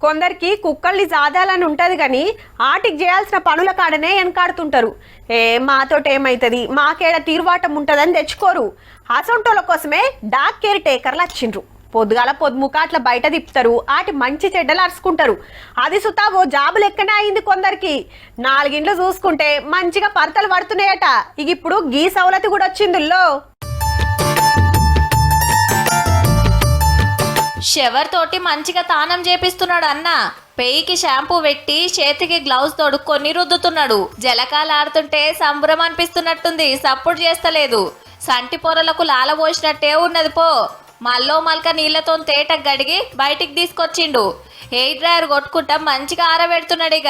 కొందరికి కుక్కల్ని జాదాలని ఉంటది కానీ ఆటికి చేయాల్సిన పనుల కాడనే వెనకాడుతుంటారు. మాతోటి ఏమైతుంది, మాకేడ తీరువాటం ఉంటుందని తెచ్చుకోరు. అసొంటోళ్ళ కోసమే డాగ్ కేర్ టేకర్లు వచ్చిండ్రు. పొద్దుగాల పొద్దుముక అట్లా బయట తిప్పుతారు, ఆటి మంచి చెడ్డలు అరుచుకుంటారు. అది సుతా ఓ జాబు లెక్కనే అయింది కొందరికి. 4 ఇండ్లు చూసుకుంటే మంచిగా పరతలు పడుతున్నాయట. ఇక ఇప్పుడు గీ సౌలతి కూడా వచ్చిందిల్లో. షవర్ తోటి మంచిగా తానం చేపిస్తున్నాడు అన్న. పెయికి షాంపూ పెట్టి చేతికి గ్లౌజ్ తొడుక్కొని రుద్దుతున్నాడు. జలకాలాడుతుంటే సంబరం అనిపిస్తున్నట్టుంది, సపోర్ట్ చేస్తలేదు. సంటి పొరలకు లాల పోసినట్టే ఉన్నది పో. మల్లో మల్క నీళ్లతో తేట గడిగి బయటికి తీసుకొచ్చిండు. హెయిర్ డ్రైయర్ కొట్టుకుంటా మంచిగా ఆరబెడుతున్నాడు. ఇక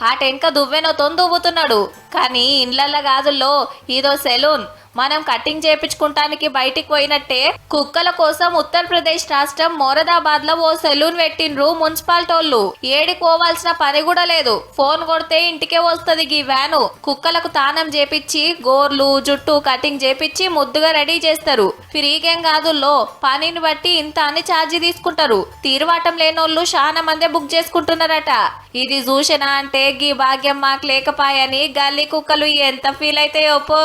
ఆ టెంక దువ్వెనతో దువ్వుతున్నాడు. కానీ ఇండ్లల్ల గాజుల్లో ఇదో సెలూన్. మనం కటింగ్ చేపించుకుంటానికి బయటికి పోయినట్టే కుక్కల కోసం ఉత్తరప్రదేశ్ రాష్ట్రం మోరదాబాద్ లో ఓ సెలూన్ పెట్టిండ్రు మున్సిపాలిటోళ్ళు. ఏడికోవాల్సిన పని కూడా లేదు, ఫోన్ కొడితే ఇంటికే వస్తుంది ఈ వ్యాను. కుక్కలకు తానం చేపించి గోర్లు జుట్టు కటింగ్ చేపించి ముద్దుగా రెడీ చేస్తారు. ఫ్రీగేం కాదుల్లో, పనిని బట్టి ఇంత అని ఛార్జీ తీసుకుంటారు. తీరువాటం లేనోళ్ళు చాలా మందే బుక్ చేసుకుంటున్నారట. ఇది చూసినా అంటే గీ భాగ్యం మాకు లేకపాయని గల్లీ కుక్కలు ఎంత ఫీల్ అయితే పో.